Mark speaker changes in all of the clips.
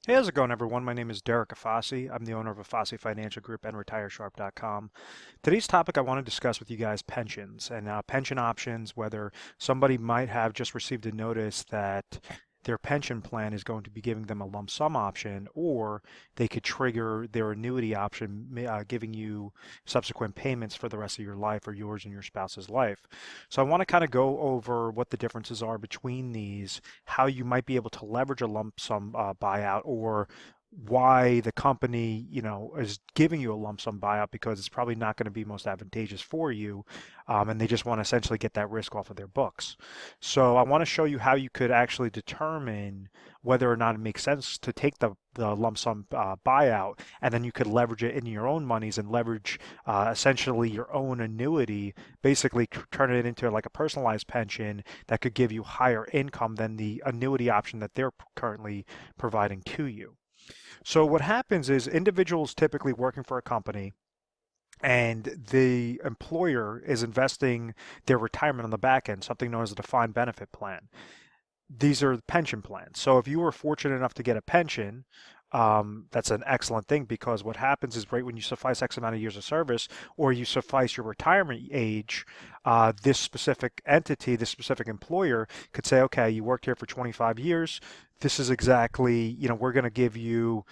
Speaker 1: Hey, how's it going, everyone? My name is Derek Afasi. I'm the owner of Afasi Financial Group and RetireSharp.com. Today's topic I want to discuss with you guys pensions and pension options, whether somebody might have just received a notice that their pension plan is going to be giving them a lump sum option, or they could trigger their annuity option, giving you subsequent payments for the rest of your life or yours and your spouse's life. So I want to kind of go over what the differences are between these, how you might be able to leverage a lump sum buyout, or why the company, is giving you a lump sum buyout because it's probably not going to be most advantageous for you, and they just want to essentially get that risk off of their books. So I want to show you how you could actually determine whether or not it makes sense to take the lump sum buyout, and then you could leverage it in your own monies and leverage essentially your own annuity, basically turn it into like a personalized pension that could give you higher income than the annuity option that they're currently providing to you. So what happens is individuals typically working for a company and the employer is investing their retirement on the back end, something known as a defined benefit plan. These are pension plans. So if you were fortunate enough to get a pension, that's an excellent thing, because what happens is right when you suffice X amount of years of service or you suffice your retirement age, this specific entity, this specific employer could say, okay, you worked here for 25 years. This is exactly, we're going to give you,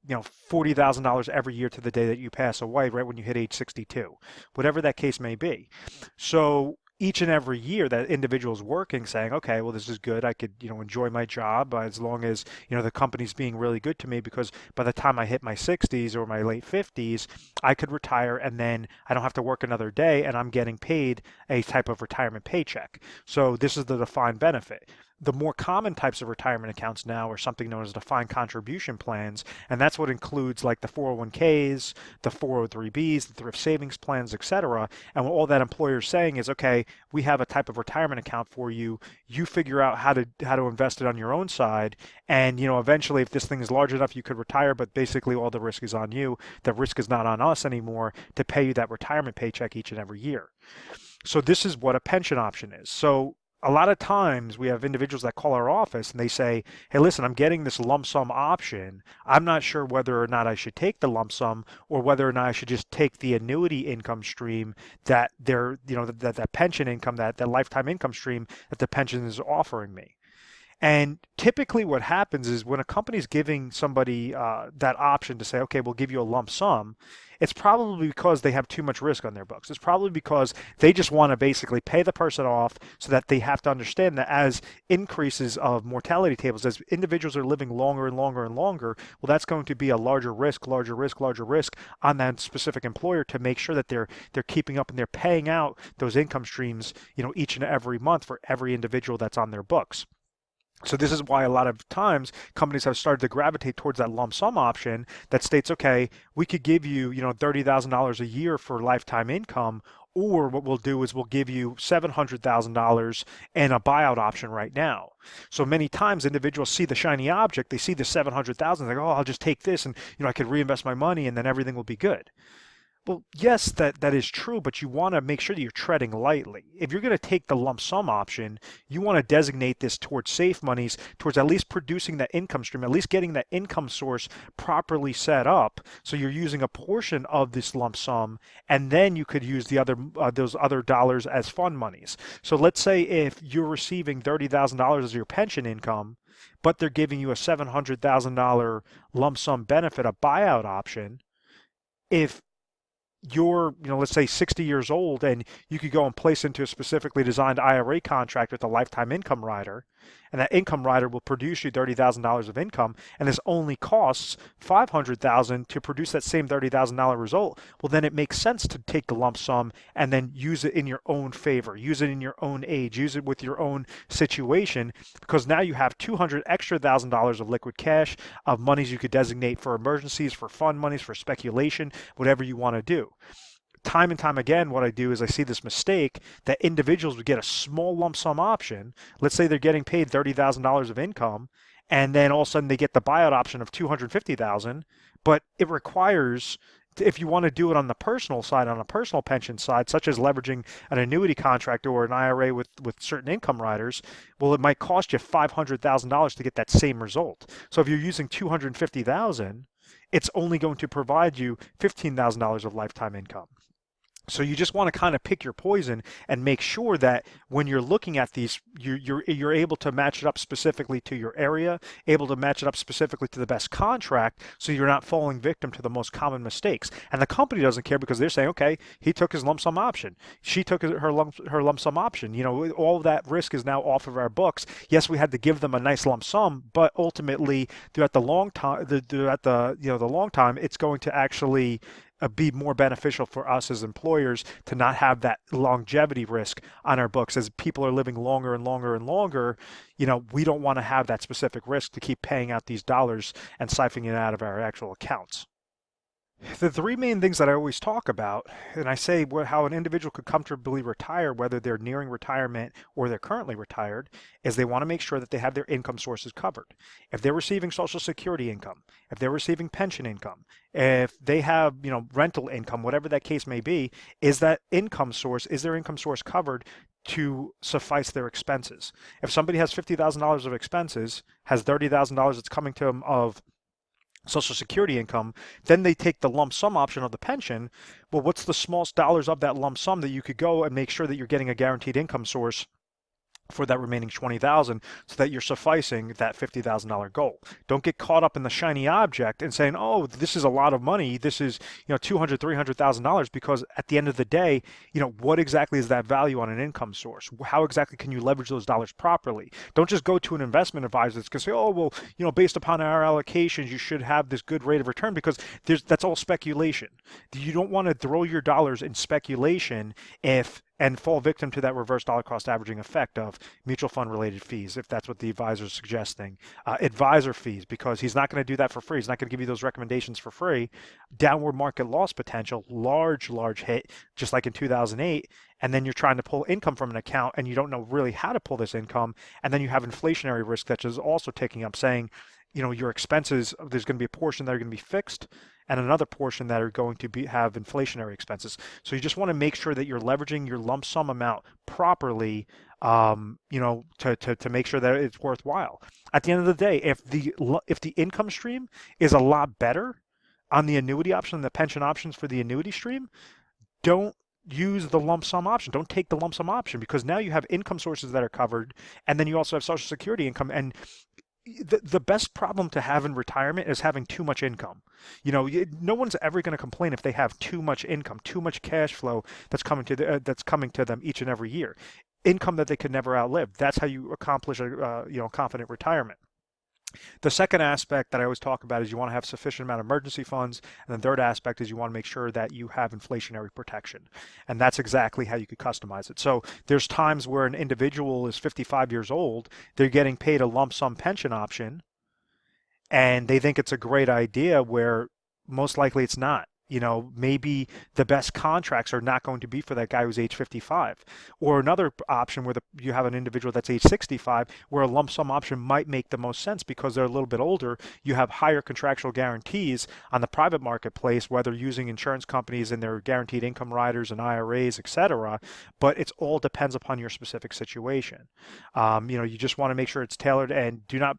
Speaker 1: $40,000 every year to the day that you pass away, right when you hit age 62, whatever that case may be. So each and every year that individual is working, saying, okay, well, this is good. I could, enjoy my job as long as, the company's being really good to me, because by the time I hit my 60s or my late 50s, I could retire and then I don't have to work another day and I'm getting paid a type of retirement paycheck. So this is the defined benefit. The more common types of retirement accounts now are something known as defined contribution plans, and that's what includes like the 401ks, the 403bs, the thrift savings plans, etc. And what all that employer is saying is, okay, we have a type of retirement account for you. You figure out how to invest it on your own side, and eventually, if this thing is large enough, you could retire. But basically, all the risk is on you. The risk is not on us anymore to pay you that retirement paycheck each and every year. So this is what a pension option is. So a lot of times we have individuals that call our office and they say, hey, listen, I'm getting this lump sum option. I'm not sure whether or not I should take the lump sum or whether or not I should just take the annuity income stream that they're, that pension income, that lifetime income stream that the pension is offering me. And typically, what happens is when a company is giving somebody that option to say, okay, we'll give you a lump sum, it's probably because they have too much risk on their books. It's probably because they just want to basically pay the person off so that they have to understand that as increases of mortality tables, as individuals are living longer and longer and longer, well, that's going to be a larger risk, larger risk, larger risk on that specific employer to make sure that they're keeping up and they're paying out those income streams, each and every month for every individual that's on their books. So this is why a lot of times companies have started to gravitate towards that lump sum option that states, okay, we could give you, $30,000 a year for lifetime income, or what we'll do is we'll give you $700,000 and a buyout option right now. So many times individuals see the shiny object, they see the 700,000, they go, oh, I'll just take this and, I could reinvest my money and then everything will be good. Well, yes, that is true, but you want to make sure that you're treading lightly. If you're going to take the lump sum option, you want to designate this towards safe monies, towards at least producing that income stream, at least getting that income source properly set up. So you're using a portion of this lump sum, and then you could use the other those other dollars as fund monies. So let's say if you're receiving $30,000 as your pension income, but they're giving you a $700,000 lump sum benefit, a buyout option. If you're, let's say 60 years old and you could go and place into a specifically designed IRA contract with a lifetime income rider, and that income rider will produce you $30,000 of income, and this only costs $500,000 to produce that same $30,000 result, well, then it makes sense to take the lump sum and then use it in your own favor, use it in your own age, use it with your own situation, because now you have $200,000 of liquid cash, of monies you could designate for emergencies, for fund monies, for speculation, whatever you want to do. Time and time again, what I do is I see this mistake that individuals would get a small lump sum option. Let's say they're getting paid $30,000 of income, and then all of a sudden they get the buyout option of $250,000, but it requires If you want to do it on the personal side, on a personal pension side, such as leveraging an annuity contract or an IRA with certain income riders, well, it might cost you $500,000 to get that same result. So if you're using 250,000, it's only going to provide you $15,000 of lifetime income. So you just want to kind of pick your poison and make sure that when you're looking at these, you're able to match it up specifically to your area, able to match it up specifically to the best contract, so you're not falling victim to the most common mistakes. And the company doesn't care because they're saying, okay, he took his lump sum option, she took her lump sum option. You know, all of that risk is now off of our books. Yes, we had to give them a nice lump sum, but ultimately, throughout the long time, the long time, it's going to actually be more beneficial for us as employers to not have that longevity risk on our books. As people are living longer and longer and longer, you know, we don't want to have that specific risk to keep paying out these dollars and siphoning it out of our actual accounts. The three main things that I always talk about, and I say how an individual could comfortably retire, whether they're nearing retirement or they're currently retired, is they want to make sure that they have their income sources covered. If they're receiving Social Security income, if they're receiving pension income, if they have, you know, rental income, whatever that case may be, is their income source covered to suffice their expenses? If somebody has $50,000 of expenses, has $30,000 that's coming to them of Social Security income, then they take the lump sum option of the pension. Well, what's the smallest dollars of that lump sum that you could go and make sure that you're getting a guaranteed income source for that remaining 20,000, so that you're sufficing that $50,000 goal. Don't get caught up in the shiny object and saying, oh, this is a lot of money, this is, you know, $200,000, $300,000, because at the end of the day, you know, what exactly is that value on an income source? How exactly can you leverage those dollars properly? Don't just go to an investment advisor that's going to say, oh, well, you know, based upon our allocations, you should have this good rate of return, because that's all speculation. You don't want to throw your dollars in speculation and fall victim to that reverse dollar cost averaging effect of mutual fund related fees, if that's what the advisor is suggesting. Advisor fees, because he's not going to do that for free. He's not going to give you those recommendations for free. Downward market loss potential, large hit, just like in 2008. And then you're trying to pull income from an account and you don't know really how to pull this income. And then you have inflationary risk that is also taking up, saying, you know, your expenses, there's going to be a portion that are going to be fixed and another portion that are going to have inflationary expenses. So you just want to make sure that you're leveraging your lump sum amount properly, you know, to make sure that it's worthwhile. At the end of the day, if the income stream is a lot better on the annuity option, the pension options for the annuity stream, don't use the lump sum option. Don't take the lump sum option, because now you have income sources that are covered, and then you also have Social Security income. And the best problem to have in retirement is having too much income. You know, no one's ever going to complain if they have too much income, too much cash flow that's coming to them each and every year. Income that they could never outlive. That's how you accomplish a confident retirement. The second aspect that I always talk about is you want to have sufficient amount of emergency funds. And the third aspect is you want to make sure that you have inflationary protection. And that's exactly how you could customize it. So there's times where an individual is 55 years old, they're getting paid a lump sum pension option, and they think it's a great idea, where most likely it's not. You know, maybe the best contracts are not going to be for that guy who's age 55. Or another option where you have an individual that's age 65, where a lump sum option might make the most sense because they're a little bit older. You have higher contractual guarantees on the private marketplace, whether using insurance companies and their guaranteed income riders and IRAs, etc. But it all depends upon your specific situation. You know, you just want to make sure it's tailored, and do not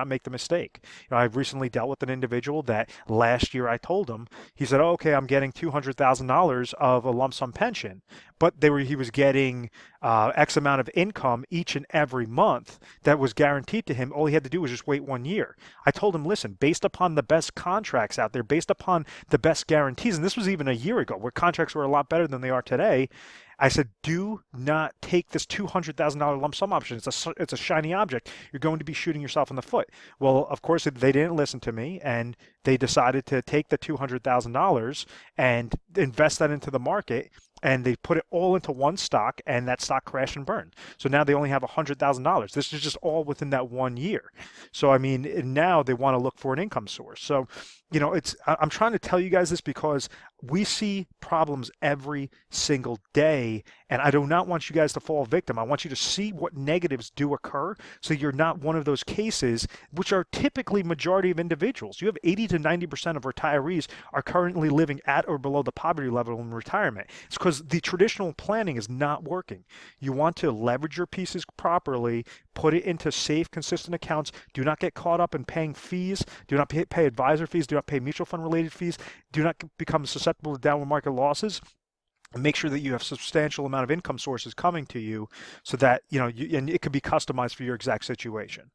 Speaker 1: make the mistake. You know, I've recently dealt with an individual that last year I told him, he said, oh, okay, I'm getting $200,000 of a lump sum pension, but he was getting X amount of income each and every month that was guaranteed to him. All he had to do was just wait 1 year. I told him, listen, based upon the best contracts out there, based upon the best guarantees, and this was even a year ago where contracts were a lot better than they are today, I said, do not take this $200,000 lump sum option. It's a shiny object. You're going to be shooting yourself in the foot. Well, of course, they didn't listen to me, and they decided to take the $200,000 and invest that into the market, and they put it all into one stock, and that stock crashed and burned. So now they only have $100,000. This is just all within that 1 year. So, I mean, now they want to look for an income source. So, you know, I'm trying to tell you guys this because We see problems every single day, and I do not want you guys to fall victim. I want you to see what negatives do occur so you're not one of those cases, which are typically majority of individuals. You have 80 to 90% of retirees are currently living at or below the poverty level in retirement. It's because the traditional planning is not working. You want to leverage your pieces properly, put it into safe, consistent accounts. Do not get caught up in paying fees. Do not pay advisor fees. Do not pay mutual fund related fees. Do not become susceptible to downward market losses. And make sure that you have substantial amount of income sources coming to you so that, and it could be customized for your exact situation.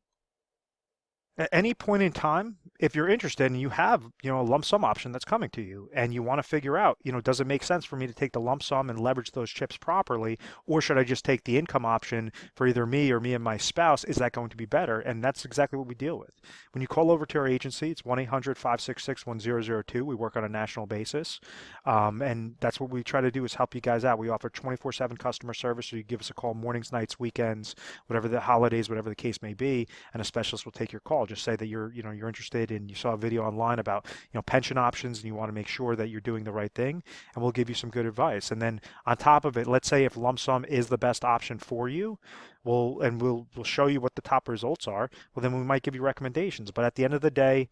Speaker 1: At any point in time, if you're interested and you have, a lump sum option that's coming to you and you want to figure out, does it make sense for me to take the lump sum and leverage those chips properly, or should I just take the income option for either me or me and my spouse? Is that going to be better? And that's exactly what we deal with. When you call over to our agency, it's 1-800-566-1002. We work on a national basis. And that's what we try to do is help you guys out. We offer 24/7 customer service. So you give us a call mornings, nights, weekends, whatever the holidays, whatever the case may be, and a specialist will take your call. Just say that you're interested and you saw a video online about, pension options and you want to make sure that you're doing the right thing, and we'll give you some good advice. And then on top of it, let's say if lump sum is the best option for you, we'll show you what the top results are. Well, then we might give you recommendations. But at the end of the day,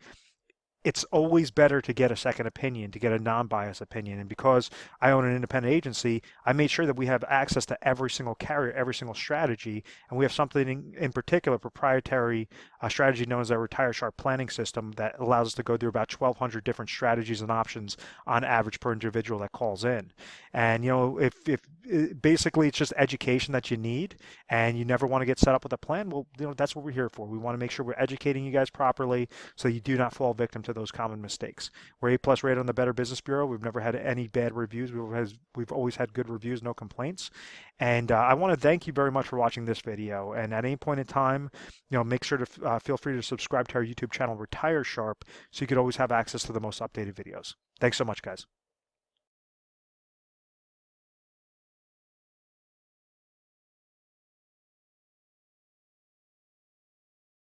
Speaker 1: it's always better to get a second opinion, to get a non-biased opinion. And because I own an independent agency, I made sure that we have access to every single carrier, every single strategy, and we have something in particular, proprietary strategy known as our Retire Sharp planning system that allows us to go through about 1,200 different strategies and options on average per individual that calls in. And if basically it's just education that you need, and you never want to get set up with a plan, well, that's what we're here for. We want to make sure we're educating you guys properly so you do not fall victim to those common mistakes. We're A+ rated on the Better Business Bureau. We've never had any bad reviews. We've always had good reviews, no complaints. And I want to thank you very much for watching this video. And at any point in time, make sure to feel free to subscribe to our YouTube channel, Retire Sharp, so you could always have access to the most updated videos. Thanks so much, guys.